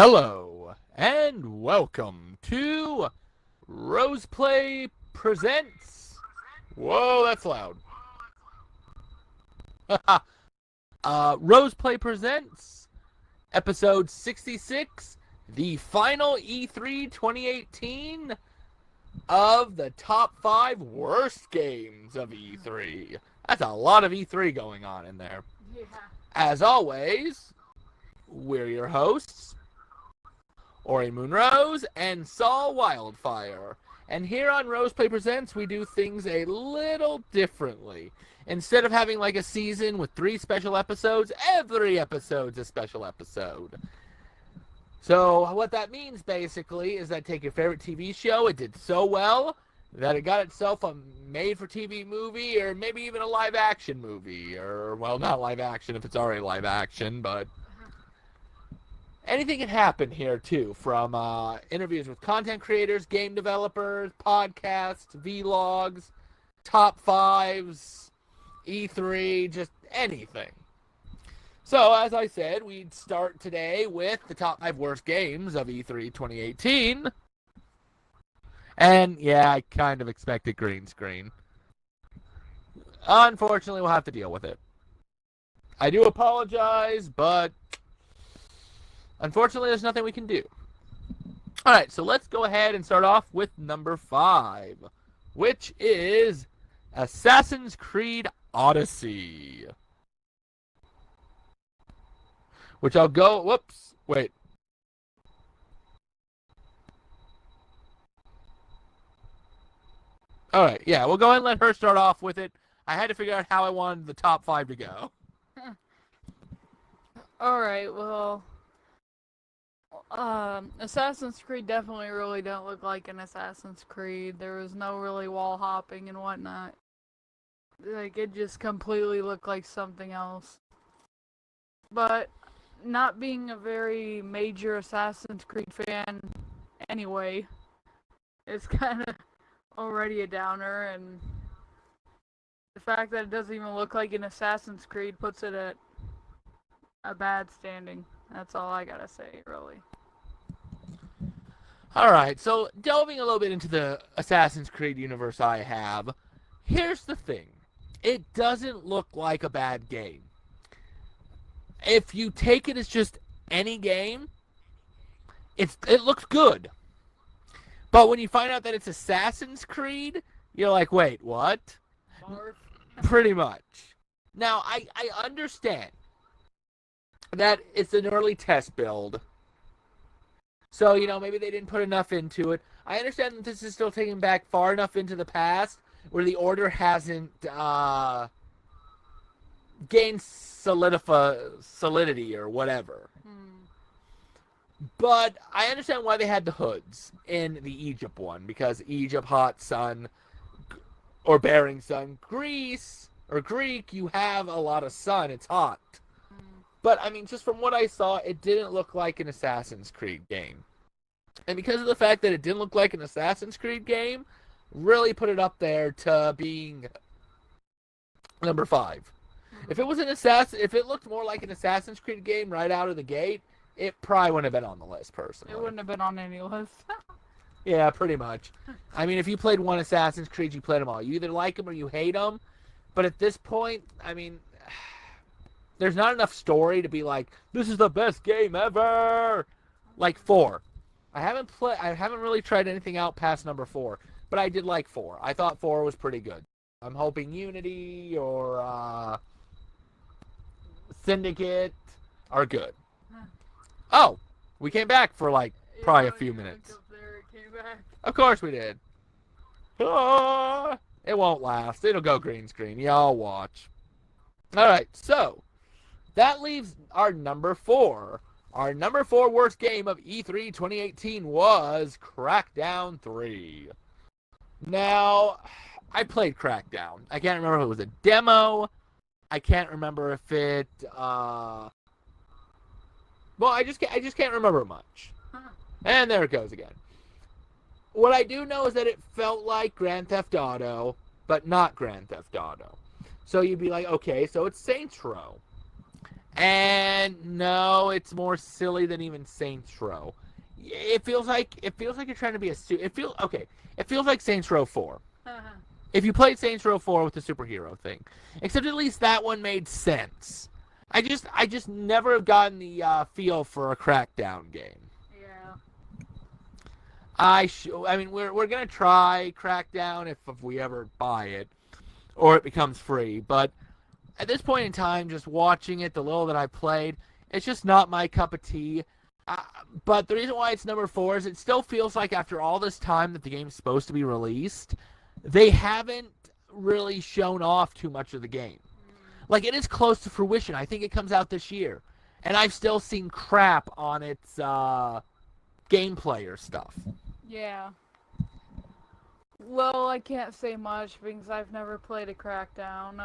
Hello, and welcome to Roseplay Presents. Whoa, that's loud. Roseplay Presents, episode 66, the final E3 2018 of the top 5 worst games of E3. That's a lot of E3 going on in there. Yeah. As always, we're your hosts, Aurian MoonRose and Saul Wildfire. And here on Roseplay Presents, we do things a little differently. Instead of having like a season with 3 special episodes, every episode's a special episode. So what that means basically is that take your favorite TV show, it did so well that it got itself a made-for-TV movie, or maybe even a live-action movie, or, well, not live-action if it's already live-action, but anything can happen here, too, from interviews with content creators, game developers, podcasts, vlogs, top 5s, E3, just anything. So, as I said, we'd start today with the top 5 worst games of E3 2018. And, yeah, I kind of expected green screen. Unfortunately, we'll have to deal with it. I do apologize, but unfortunately, there's nothing we can do. Alright, so let's go ahead and start off with number 5, which is Assassin's Creed Odyssey. Which I'll go, whoops, wait. Alright, yeah, we'll go ahead and let her start off with it. I had to figure out how I wanted the top 5 to go. Alright, well, Assassin's Creed definitely really don't look like an Assassin's Creed. There was no really wall hopping and whatnot. Like, it just completely looked like something else. But not being a very major Assassin's Creed fan anyway, it's kind of already a downer, and the fact that it doesn't even look like an Assassin's Creed puts it at a bad standing. That's all I gotta say, really. Alright, so delving a little bit into the Assassin's Creed universe I have, here's the thing. It doesn't look like a bad game. If you take it as just any game, it looks good. But when you find out that it's Assassin's Creed, you're like, wait, what? Barf. Pretty much. Now, I understand that it's an early test build. So, maybe they didn't put enough into it. I understand that this is still taking back far enough into the past where the Order hasn't gained solidity or whatever. But I understand why they had the hoods in the Egypt one, because Egypt, hot sun, or bearing sun. Greece, or Greek, you have a lot of sun, it's hot. But, I mean, just from what I saw, it didn't look like an Assassin's Creed game. And because of the fact that it didn't look like an Assassin's Creed game, really put it up there to being number 5. If it was if it looked more like an Assassin's Creed game right out of the gate, it probably wouldn't have been on the list, personally. It wouldn't have been on any list. Yeah, pretty much. I mean, if you played one Assassin's Creed, you played them all. You either like them or you hate them. But at this point, I mean, there's not enough story to be like, this is the best game ever. Like 4. I haven't really tried anything out past number 4, but I did like 4. I thought 4 was pretty good. I'm hoping Unity or Syndicate are good. Oh, we came back for like probably a few minutes. Of course we did. It won't last. It'll go green screen. Y'all watch. Alright, so that leaves our number 4. Our number 4 worst game of E3 2018 was Crackdown 3. Now, I played Crackdown. I can't remember if it was a demo. I can't remember if it well, I just can't remember much. And there it goes again. What I do know is that it felt like Grand Theft Auto, but not Grand Theft Auto. So you'd be like, okay, so it's Saints Row. And no, it's more silly than even Saints Row. It feels like you're trying to be it feels like Saints Row 4. If you played Saints Row 4 with the superhero thing. Except at least that one made sense. I just never have gotten the feel for a Crackdown game. Yeah. I mean, we're gonna try Crackdown if we ever buy it, or it becomes free. But at this point in time, just watching it, the little that I played, it's just not my cup of tea. But the reason why it's number 4 is it still feels like after all this time that the game's supposed to be released, they haven't really shown off too much of the game. Like, it is close to fruition. I think it comes out this year. And I've still seen crap on its gameplay or stuff. Yeah. Well, I can't say much because I've never played a Crackdown.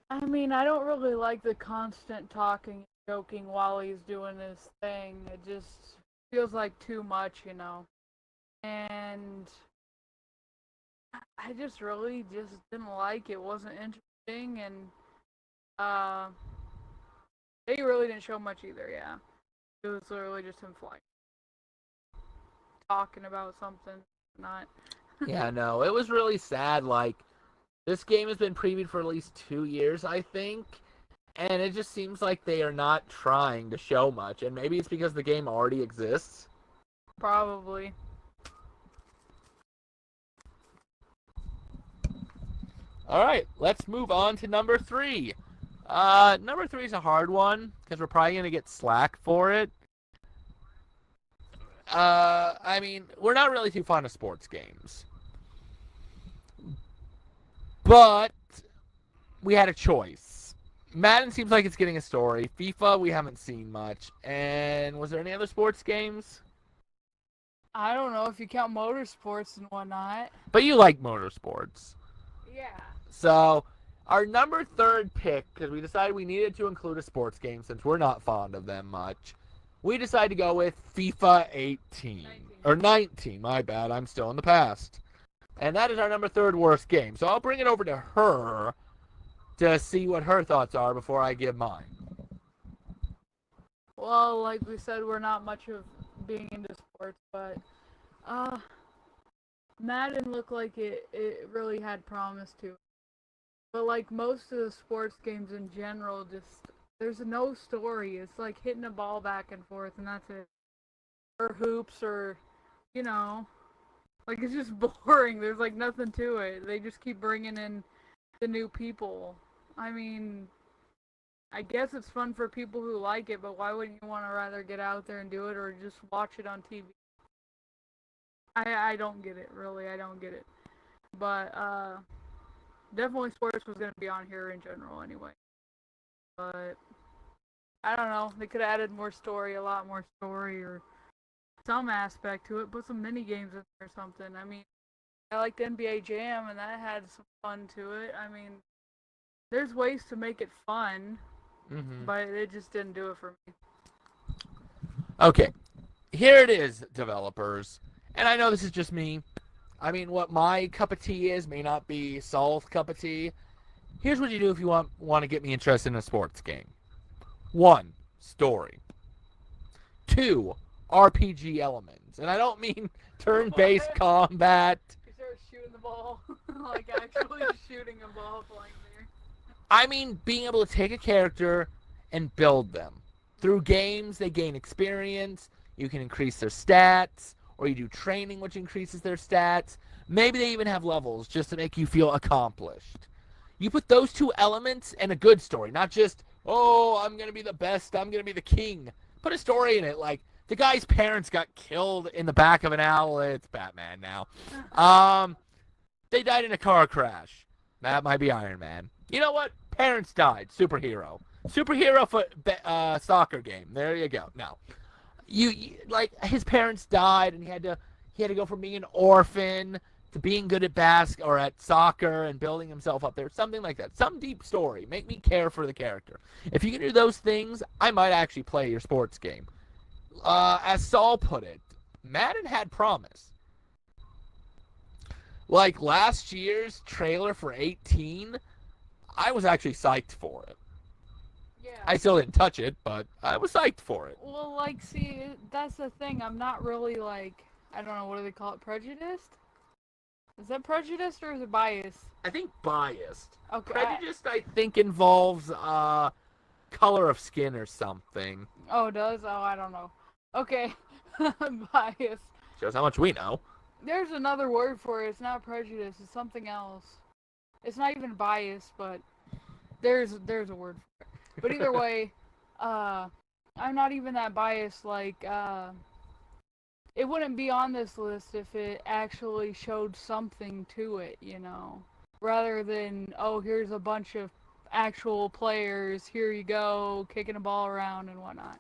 I mean, I don't really like the constant talking and joking while he's doing his thing. It just feels like too much, you know. And I just really just didn't like it. It wasn't interesting, and they really didn't show much either, yeah. It was literally just him flying. Talking about something, not. Yeah, no, it was really sad. Like, this game has been previewed for at least 2 years, I think, and it just seems like they are not trying to show much, and maybe it's because the game already exists. Probably. All right, let's move on to number 3. Number 3 is a hard one because we're probably gonna get slack for it. I mean, we're not really too fond of sports games, but we had a choice. Madden seems like it's getting a story. FIFA, we haven't seen much. And was there any other sports games? I don't know if you count motorsports and whatnot. But you like motorsports. Yeah. So, our number 3rd pick, because we decided we needed to include a sports game since we're not fond of them much, we decided to go with FIFA 18. 19. Or 19, my bad, I'm still in the past. And that is our number 3rd worst game. So I'll bring it over to her to see what her thoughts are before I give mine. Well, like we said, we're not much of being into sports, but Madden looked like it really had promise to. But like most of the sports games in general, just there's no story. It's like hitting a ball back and forth, and that's it. Or hoops, or you know, like it's just boring. There's like nothing to it. They just keep bringing in the new people. I mean, I guess it's fun for people who like it, but why wouldn't you want to rather get out there and do it, or just watch it on TV? I don't get it, really. I don't get it. But definitely sports was going to be on here in general anyway. But I don't know. They could have added more story, a lot more story, or some aspect to it. Put some mini games in there or something. I mean, I liked NBA Jam, and that had some fun to it. I mean, there's ways to make it fun, but it just didn't do it for me. Okay, here it is, developers. And I know this is just me. I mean, what my cup of tea is may not be Saul's cup of tea. Here's what you do if you want to get me interested in a sports game. 1, story. 2, RPG elements. And I don't mean turn-based combat. You start shooting the ball. Like actually shooting a ball flying there. I mean being able to take a character and build them. Through games, they gain experience. You can increase their stats. Or you do training, which increases their stats. Maybe they even have levels just to make you feel accomplished. You put those 2 elements in a good story, not just, oh, I'm going to be the best, I'm going to be the king. Put a story in it, like the guy's parents got killed in the back of an owl. It's Batman now. They died in a car crash. That might be Iron Man. You know what? Parents died. Superhero. Superhero soccer game. There you go. Now. You like his parents died and he had to go from being an orphan to being good at or at soccer and building himself up there, something like that. Some deep story. Make me care for the character. If you can do those things, I might actually play your sports game. As Saul put it, Madden had promise. Like last year's trailer for 18, I was actually psyched for it. I still didn't touch it, but I was psyched for it. Well, like, see, that's the thing. I'm not really, like, I don't know, what do they call it? Prejudiced? Is that prejudiced or is it biased? I think biased. Okay. Prejudiced, I think, involves color of skin or something. Oh, it does? Oh, I don't know. Okay. Biased. Shows how much we know. There's another word for it. It's not prejudice. It's something else. It's not even bias, but there's a word for it. But either way, I'm not even that biased. Like, it wouldn't be on this list if it actually showed something to it, you know? Rather than, oh, here's a bunch of actual players, here you go, kicking a ball around and whatnot.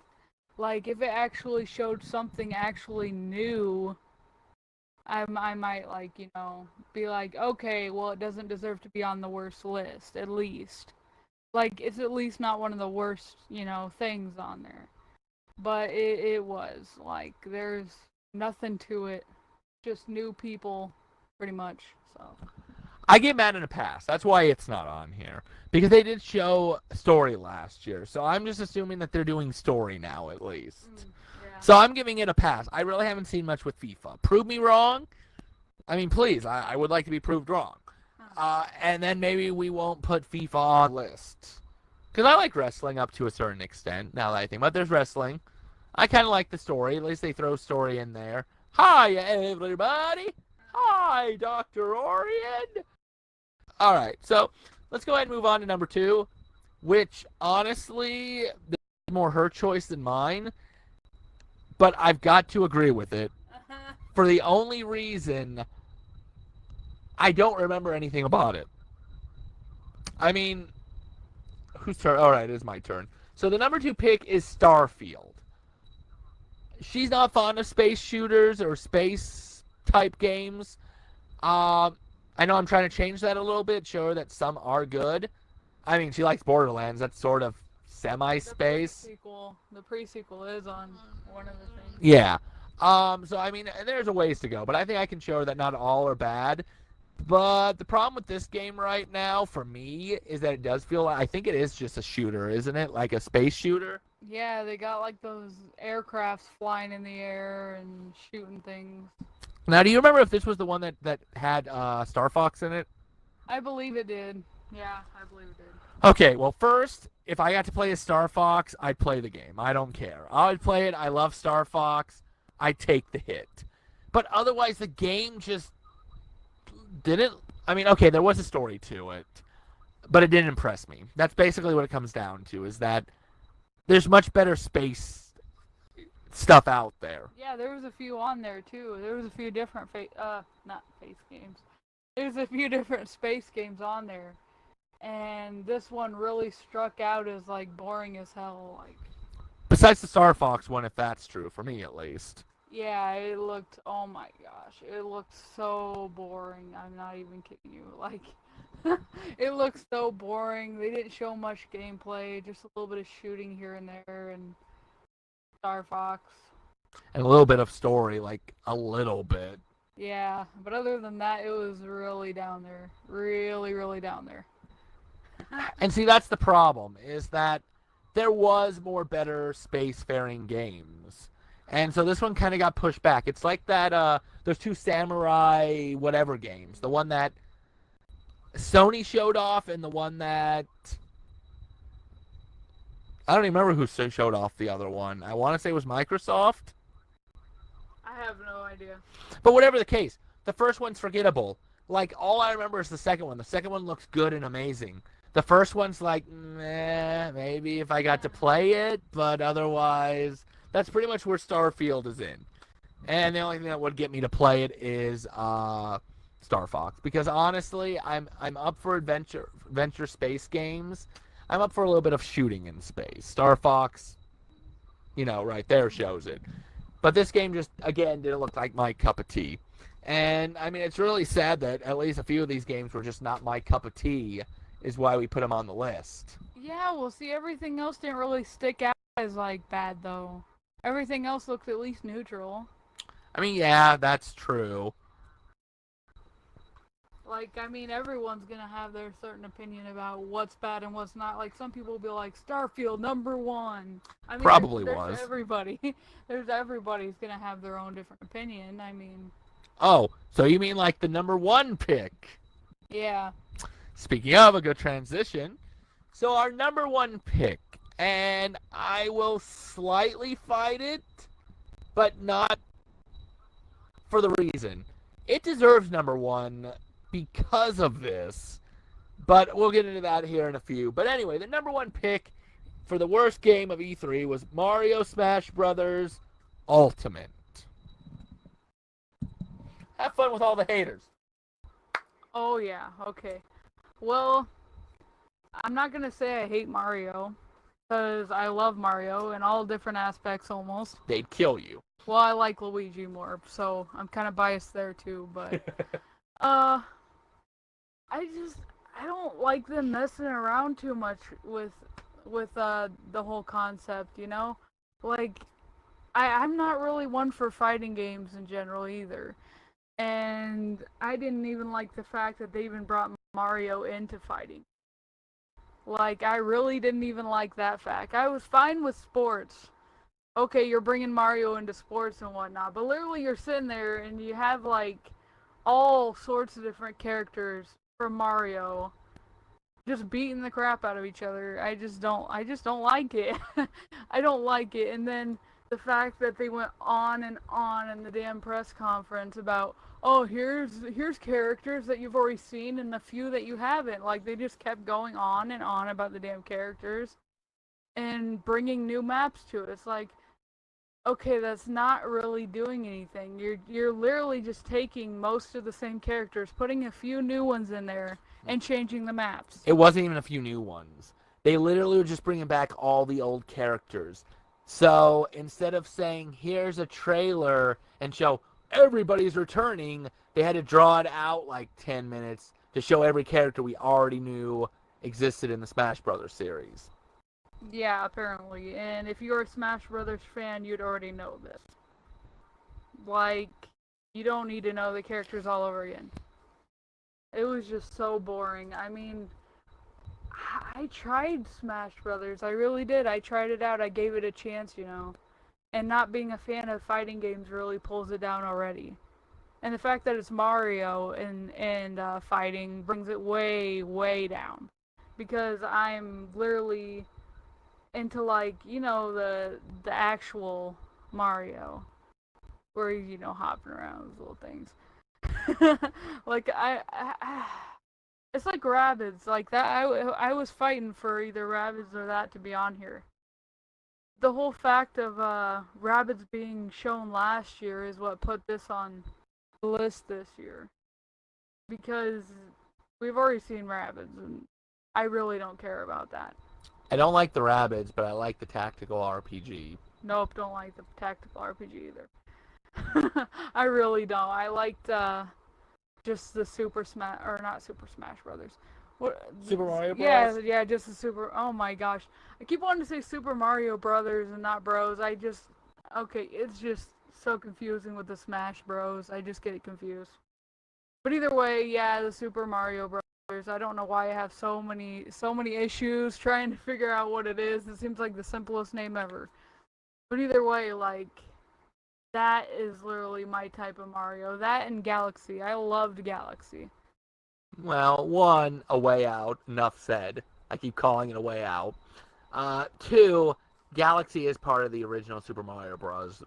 Like, if it actually showed something actually new, I might, like, you know, be like, okay, well, it doesn't deserve to be on the worst list, at least. Like, it's at least not one of the worst, you know, things on there. But it was. Like, there's nothing to it. Just new people, pretty much, so. I give Madden a pass. That's why it's not on here. Because they did show story last year. So I'm just assuming that they're doing story now, at least. Yeah. So I'm giving it a pass. I really haven't seen much with FIFA. Prove me wrong. I mean, please. I would like to be proved wrong. And then maybe we won't put FIFA on the list. Because I like wrestling up to a certain extent, now that I think about it. There's wrestling. I kind of like the story. At least they throw story in there. Hi, everybody. Hi, Dr. Aurian. All right, so let's go ahead and move on to number 2, which, honestly, is more her choice than mine. But I've got to agree with it. For the only reason I don't remember anything about it. I mean, whose turn? All right, it is my turn. So the number 2 pick is Starfield. She's not fond of space shooters or space-type games. I know I'm trying to change that a little bit, show her that some are good. I mean, she likes Borderlands. That's sort of semi-space. The pre-sequel is on one of the things. Yeah. So, I mean, there's a ways to go. But I think I can show her that not all are bad. But the problem with this game right now, for me, is that it does feel like, I think it is just a shooter, isn't it? Like a space shooter? Yeah, they got like those aircrafts flying in the air and shooting things. Now, do you remember if this was the one that had Star Fox in it? I believe it did. Yeah, I believe it did. Okay, well, first, if I got to play as Star Fox, I'd play the game. I don't care. I'd play it. I love Star Fox. I'd take the hit. But otherwise, the game just didn't... I mean, okay, there was a story to it, but it didn't impress me. That's basically what it comes down to, is that there's much better space stuff out there. Yeah, there was a few on there too. There was a few different not face games. There's a few different space games on there, and this one really struck out as like boring as hell. Like, besides the Star Fox one, if that's true, for me at least. Yeah, it looked. Oh my gosh, it looked so boring. I'm not even kidding you. Like, it looked so boring. They didn't show much gameplay, just a little bit of shooting here and there, and Star Fox. And a little bit of story, like a little bit. Yeah, but other than that, it was really down there. Really, really down there. And see, that's the problem, is that there was more better spacefaring games. And so this one kind of got pushed back. It's like that, those 2 samurai whatever games. The one that Sony showed off and the one that... I don't even remember who showed off the other one. I want to say it was Microsoft. I have no idea. But whatever the case, the first one's forgettable. Like, all I remember is the second one. The second one looks good and amazing. The first one's like, meh, maybe if I got to play it, but otherwise, that's pretty much where Starfield is in. And the only thing that would get me to play it is Star Fox. Because honestly, I'm up for adventure space games. I'm up for a little bit of shooting in space. Star Fox, you know, right there shows it. But this game just, again, didn't look like my cup of tea. And, I mean, it's really sad that at least a few of these games were just not my cup of tea, is why we put them on the list. Yeah, well, see, everything else didn't really stick out as, like, bad, though. Everything else looked at least neutral. I mean, yeah, that's true. Like, I mean, everyone's gonna have their certain opinion about what's bad and what's not. Like, some people will be like, Starfield #1. I mean, Probably there's was. everybody. Everybody's gonna have their own different opinion. I mean, Oh, so you mean like the #1 pick? yeah. Speaking of a good transition, so our #1 pick, and I will slightly fight it, but not for the reason. It deserves #1 because of this, but we'll get into that here in a few. But anyway, the #1 pick for the worst game of E3 was Mario Smash Brothers Ultimate. Have fun with all the haters. Oh, yeah. Okay. Well, I'm not gonna say I hate Mario, because I love Mario in all different aspects almost. They'd kill you. Well, I like Luigi more, so I'm kind of biased there too, but I don't like them messing around too much with the whole concept, you know? Like, I'm not really one for fighting games in general either. And I didn't even like the fact that they even brought Mario into fighting. Like, I really didn't even like that fact. I was fine with sports. Okay, you're bringing Mario into sports and whatnot, but literally you're sitting there and you have, like, all sorts of different characters from Mario just beating the crap out of each other. I just don't like it. I don't like it. And then the fact that they went on and on in the damn press conference about, oh, here's characters that you've already seen and a few that you haven't. Like, they just kept going on and on about the damn characters and bringing new maps to it. It's like, okay, that's not really doing anything. You're literally just taking most of the same characters, putting a few new ones in there, and changing the maps. It wasn't even a few new ones. They literally were just bringing back all the old characters. So instead of saying, here's a trailer and show everybody's returning, they had to draw it out like 10 minutes to show every character we already knew existed in the Smash Brothers series. Yeah, apparently. And if you're a Smash Brothers fan, you'd already know this. Like, you don't need to know the characters all over again. It was just so boring. I mean, I tried Smash Brothers. I really did. I tried it out. I gave it a chance, you know. And not being a fan of fighting games really pulls it down already. And the fact that it's Mario and fighting brings it way, way down. Because I'm literally into, like, you know, the actual Mario, where he's, you know, hopping around with little things. Like, it's like Rabbids, like that. I was fighting for either Rabbids or that to be on here. The whole fact of Rabbids being shown last year is what put this on the list this year, because we've already seen Rabbids, and I really don't care about that. I don't like the Rabbids, but I like the tactical RPG. Nope, don't like the tactical RPG either. I really don't. I liked just the Super Smash, or not Super Smash Brothers. What, Super Mario Bros? Yeah, just the Super. Oh my gosh, I keep wanting to say Super Mario Brothers and not Bros. Okay, it's just so confusing with the Smash Bros. I just get it confused. But either way, yeah, the Super Mario Brothers. I don't know why I have so many issues trying to figure out what it is. It seems like the simplest name ever. But either way, like, that is literally my type of Mario. That and Galaxy. I loved Galaxy. Well, one, A Way Out. Enough said. I keep calling it A Way Out. Two, Galaxy is part of the original Super Mario Bros.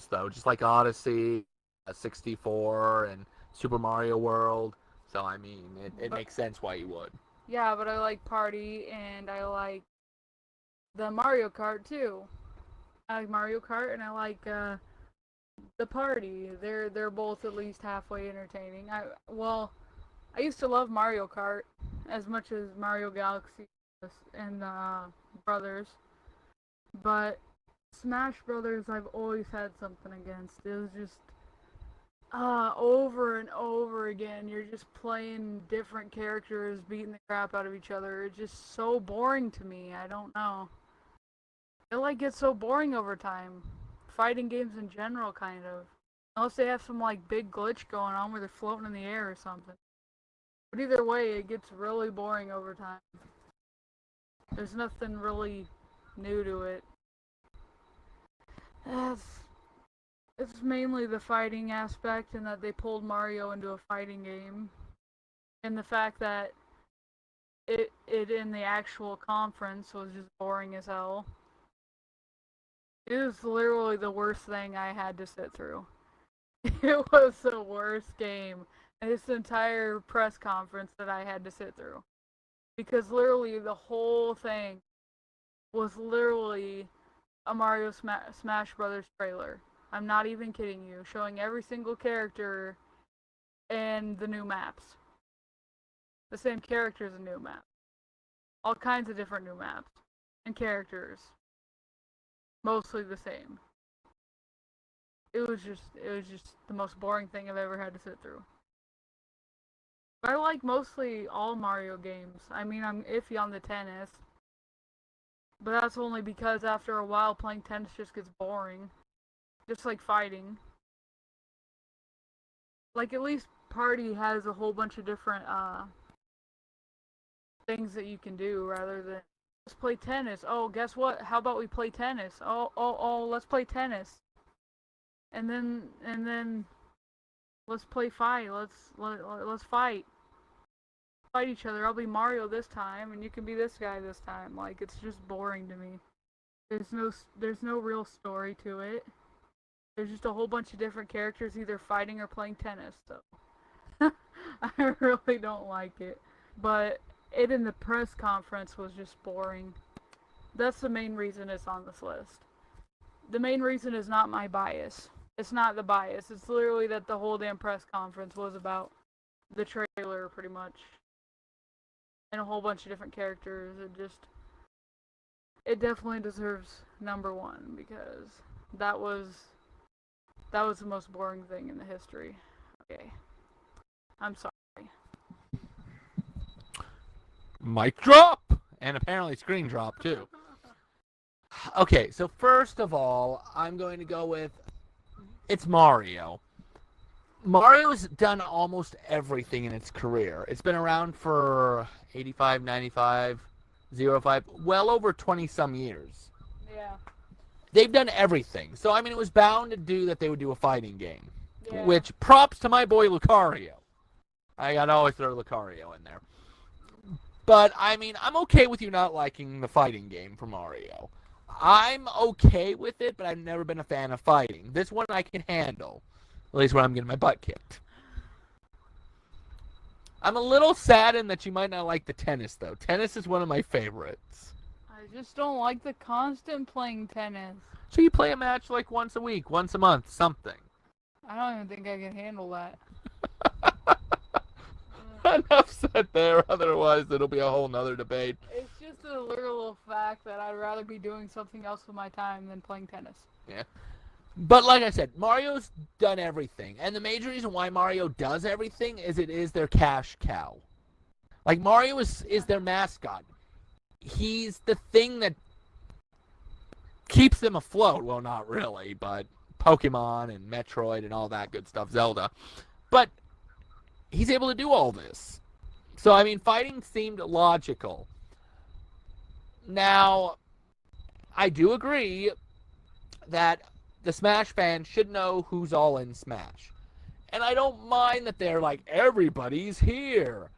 Though, just like Odyssey, 64, and Super Mario World. So, I mean, it makes sense why you would. Yeah, but I like Party, and I like the Mario Kart, too. I like Mario Kart, and I like the Party. They're both at least halfway entertaining. I used to love Mario Kart as much as Mario Galaxy and Brothers, but Smash Brothers I've always had something against. It was just over and over again. You're just playing different characters, beating the crap out of each other. It's just so boring to me. I don't know. It like gets so boring over time. Fighting games in general, kind of. Unless they have some like big glitch going on where they're floating in the air or something. But either way, it gets really boring over time. There's nothing really new to it. It's mainly the fighting aspect, and that they pulled Mario into a fighting game, and the fact that it in the actual conference was just boring as hell. It was literally the worst thing I had to sit through. It was the worst game in this entire press conference that I had to sit through. Because literally the whole thing was literally a Mario Smash Brothers trailer. I'm not even kidding you. Showing every single character and the new maps. The same characters and new maps. All kinds of different new maps. And characters. Mostly the same. It was just the most boring thing I've ever had to sit through. But I like mostly all Mario games. I mean, I'm iffy on the tennis. But that's only because after a while playing tennis just gets boring. Just like fighting. Like at least Party has a whole bunch of different things that you can do rather than let's play tennis. Oh, guess what? How about we play tennis? Oh, let's play tennis. And then let's play fight. Let's fight. Fight each other. I'll be Mario this time and you can be this guy this time. Like it's just boring to me. There's no real story to it. There's just a whole bunch of different characters either fighting or playing tennis. So I really don't like it. But it in the press conference was just boring. That's the main reason it's on this list. The main reason is not my bias. It's not the bias. It's literally that the whole damn press conference was about the trailer, pretty much. And a whole bunch of different characters. It definitely deserves number one because that was the most boring thing in the history. Okay. I'm sorry. Mic drop! And apparently screen drop, too. Okay, so first of all, I'm going to go with... It's Mario. Mario's done almost everything in its career. It's been around for 85, 95, 05, well over 20-some years. Yeah. They've done everything. So, I mean, it was bound to do that they would do a fighting game. Yeah. Which, props to my boy Lucario. I gotta always throw Lucario in there. But, I mean, I'm okay with you not liking the fighting game for Mario. I'm okay with it, but I've never been a fan of fighting. This one I can handle. At least when I'm getting my butt kicked. I'm a little saddened that you might not like the tennis, though. Tennis is one of my favorites. I just don't like the constant playing tennis. So you play a match like once a week, once a month, something. I don't even think I can handle that. Enough said there, otherwise it'll be a whole nother debate. It's just a literal fact that I'd rather be doing something else with my time than playing tennis. Yeah. But like I said, Mario's done everything. And the major reason why Mario does everything is it is their cash cow. Like, Mario is their mascot. He's the thing that keeps them afloat. Well, not really, but Pokemon and Metroid and all that good stuff, Zelda. But he's able to do all this. So, I mean, fighting seemed logical. Now, I do agree that the Smash fans should know who's all in Smash. And I don't mind that they're like, everybody's here.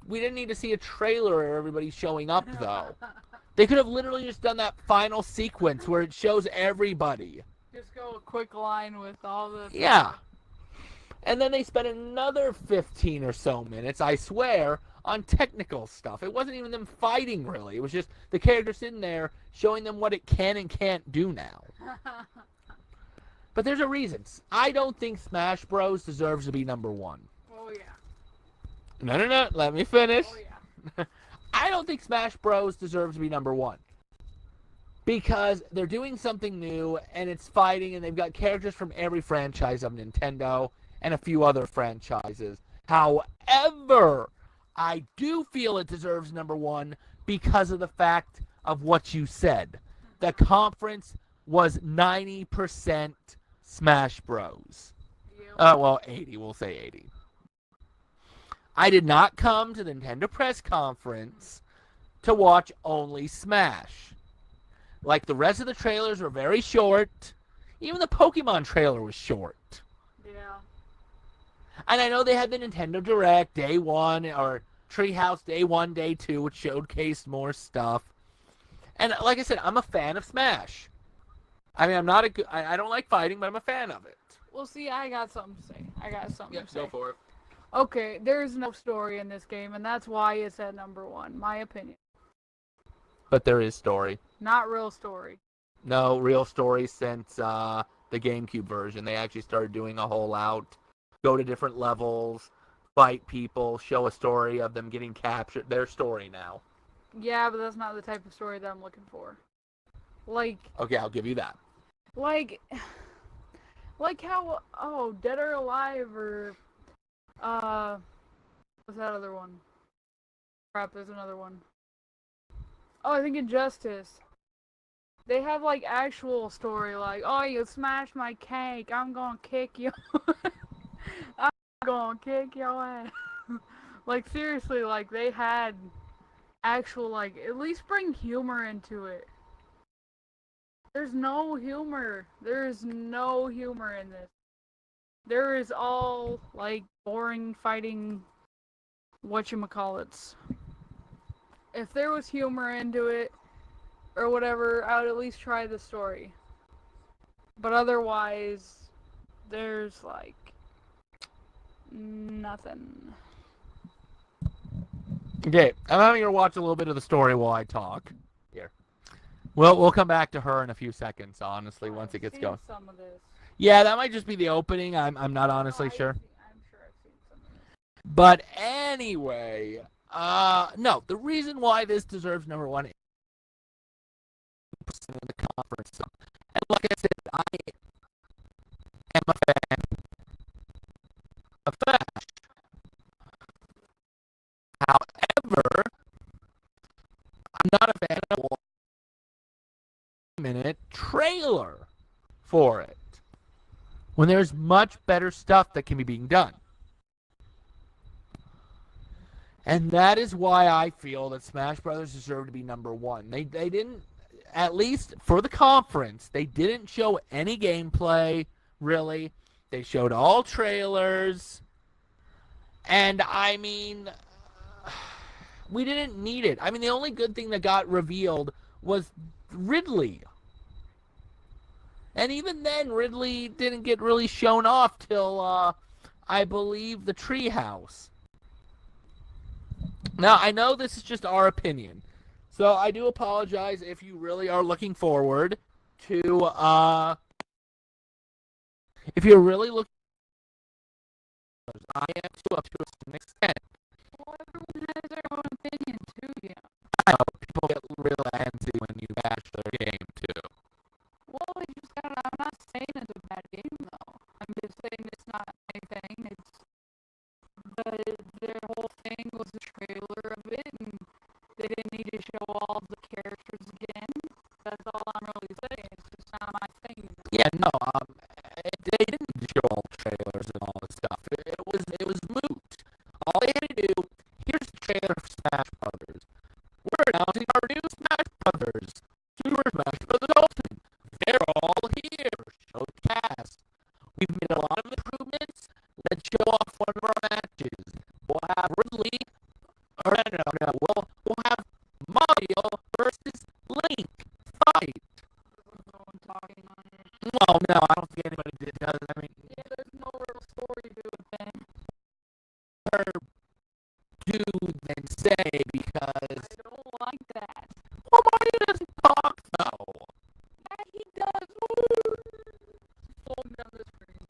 We didn't need to see a trailer of everybody showing up, though. They could have literally just done that final sequence where it shows everybody. Just go a quick line with all the... Yeah. And then they spent another 15 or so minutes, I swear, on technical stuff. It wasn't even them fighting, really. It was just the character sitting there showing them what it can and can't do now. But there's a reason. I don't think Smash Bros. Deserves to be number one. Oh, yeah. No. Let me finish. Oh, yeah. I don't think Smash Bros. Deserves to be number one. Because they're doing something new, and it's fighting, and they've got characters from every franchise of Nintendo and a few other franchises. However, I do feel it deserves number one because of the fact of what you said. The conference was 90% Smash Bros. Yep. Well, 80. We'll say 80. I did not come to the Nintendo press conference to watch only Smash. Like, the rest of the trailers were very short. Even the Pokemon trailer was short. Yeah. And I know they had the Nintendo Direct Day 1, or Treehouse Day 1, Day 2, which showcased more stuff. And like I said, I'm a fan of Smash. I mean, I don't like fighting, but I'm a fan of it. Well, see, I got something to say. To say. Go for it. Okay, there's no story in this game, and that's why it's at number 1, my opinion. But there is story. Not real story. No real story since the GameCube version. They actually started doing a whole out, go to different levels, fight people, show a story of them getting captured. Their story now. Yeah, but that's not the type of story that I'm looking for. Like... Okay, I'll give you that. Like how, Dead or Alive, or, what's that other one? Crap, there's another one. Oh, I think Injustice. They have, like, actual story, like, oh, you smashed my cake, I'm gonna kick you. I'm gonna kick your ass. Like, seriously, like, they had actual, like, at least bring humor into it. There's no humor. There is no humor in this. There is all, like, boring fighting whatchamacallits. If there was humor into it, or whatever, I would at least try the story. But otherwise, there's, like, nothing. Okay, I'm having her watch a little bit of the story while I talk. Here. We'll come back to her in a few seconds, honestly, once it gets going. Some of this. Yeah, that might just be the opening. I'm not honestly sure. I'm sure I've seen some of this. But anyway, no, the reason why this deserves number 1 is in the conference. And like I said, I am a fan of Smash. However, I'm not a fan of a 1-minute trailer for it, when there's much better stuff that can be being done. And that is why I feel that Smash Brothers deserve to be number 1. They didn't, at least for the conference, they didn't show any gameplay, really. They showed all trailers. And, I mean, we didn't need it. I mean, the only good thing that got revealed was Ridley. And even then, Ridley didn't get really shown off till, I believe, the Treehouse. Now, I know this is just our opinion, so I do apologize if you really are looking forward to, if you're really looking, I am too, up to a certain extent. Well, everyone has their own opinion, too, yeah. I know, people get real antsy when you bash their game, too. Well, I'm not saying it's a bad game, though. I'm just saying it's not my thing. Their whole thing was the trailer of it, and they didn't need to show all the characters again. That's all I'm really saying. It's just not my thing. Yeah, no, they didn't show all the trailers and all this stuff. It was moot. All they had to do, here's the trailer for Smash Brothers. We're announcing our new Smash Brothers. Super Smash Brothers Ultimate. They're all here. Show the cast. We've made a lot of improvements. Let's show off one of our matches. We'll have Ridley, or no, we'll have Mario versus Link fight. Well, no, I don't think anybody does. I mean, yeah, there's no real story to it then. Or do than say, because I don't like that. Well, Mario doesn't talk though. Yeah, he does. Slow down the screen.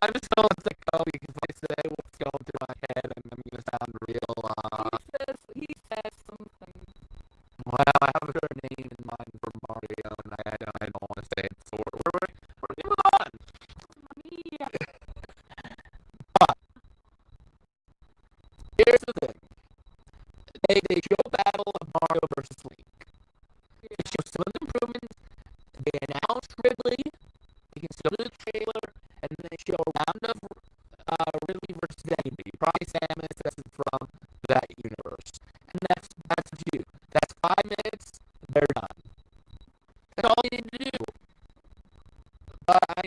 I'm just gonna let that go because I say what's going through my head and I'm gonna sound real, He says something. Well, I have a certain name in mind for Mario.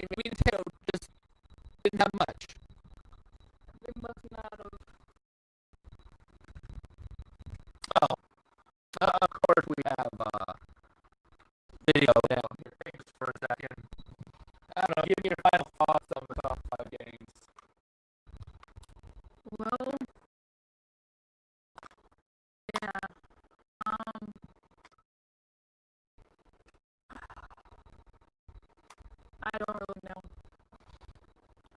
maybe Nintendo just didn't have much. They must not have. Oh, of course we have video down here. Thanks for a second. I don't know. Give me your final thoughts on the top 5 games. Well, yeah. I don't really know.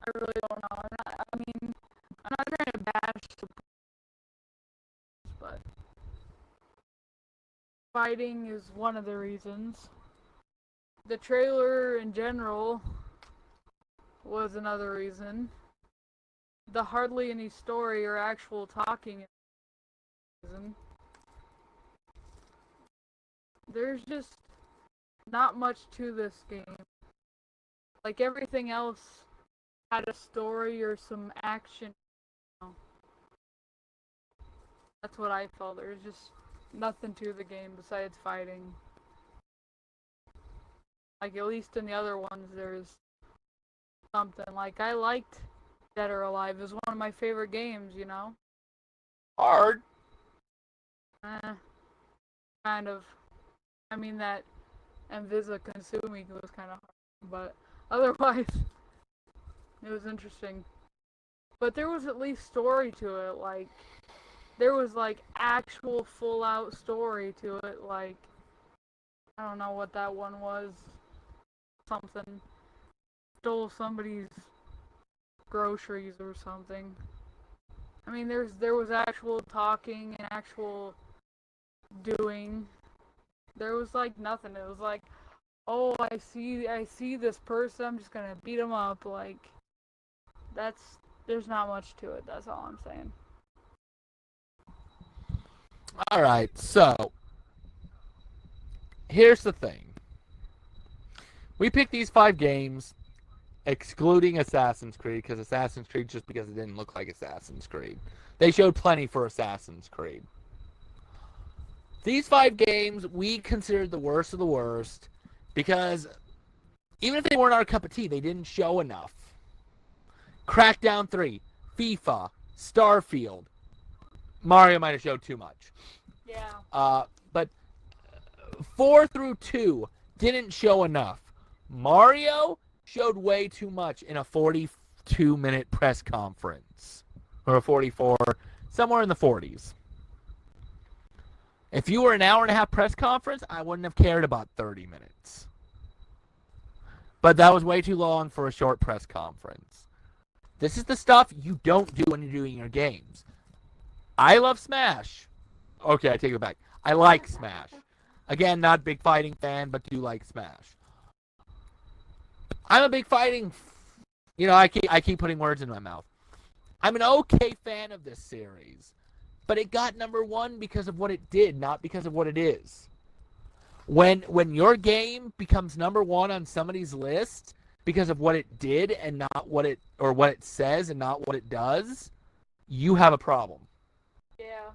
I really don't know. I'm not trying to bash the but fighting is one of the reasons. The trailer in general was another reason. The hardly any story or actual talking is another reason. There's just not much to this game. Like everything else had a story or some action. That's what I felt. There's just nothing to the game besides fighting. Like at least in the other ones there's something. Like I liked Dead or Alive. It was one of my favorite games, you know? Hard. Kind of. I mean that Envisa Consuming was kind of hard, but otherwise it was interesting. But there was at least story to it, like there was like actual full out story to it, like I don't know what that one was. Something. Stole somebody's groceries or something. I mean there was actual talking and actual doing. There was like nothing. It was like, oh, I see this person, I'm just gonna beat him up. Like there's not much to it. That's all I'm saying. All right, so here's the thing. We picked these 5 games, excluding Assassin's Creed, because Assassin's Creed just because it didn't look like Assassin's Creed. They showed plenty for Assassin's Creed. These 5 games we considered the worst of the worst because even if they weren't our cup of tea, they didn't show enough. Crackdown 3, FIFA, Starfield. Mario might have showed too much. Yeah. But 4 through 2 didn't show enough. Mario showed way too much in a 42-minute press conference. Or a 44, somewhere in the 40s. If you were an hour and a half press conference, I wouldn't have cared about 30 minutes. But that was way too long for a short press conference. This is the stuff you don't do when you're doing your games. I love Smash. Okay, I take it back. I like Smash. Again, not a big fighting fan, but do like Smash. I'm a big fighting... I keep putting words in my mouth. I'm an okay fan of this series. But it got number 1 because of what it did, not because of what it is. When your game becomes number 1 on somebody's list because of what it did and not what it says and not what it does, you have a problem. Yeah.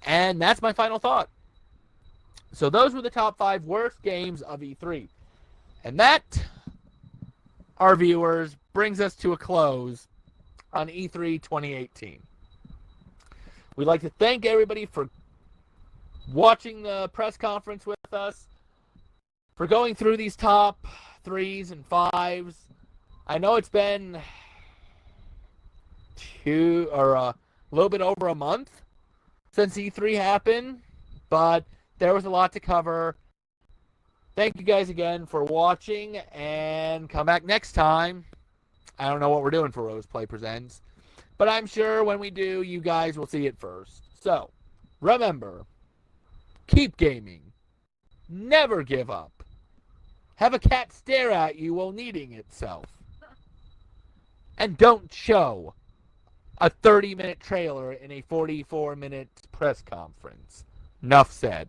And that's my final thought. So those were the top 5 worst games of E3. And that, our viewers, brings us to a close on E3 2018. We'd like to thank everybody for watching the press conference with us, for going through these top 3s and 5s. I know it's been a little bit over a month since E3 happened, but there was a lot to cover. Thank you guys again for watching, and come back next time. I don't know what we're doing for Rose Play Presents, but I'm sure when we do, you guys will see it first. So, remember, keep gaming. Never give up. Have a cat stare at you while kneading itself. And don't show a 30-minute trailer in a 44-minute press conference. Enough said.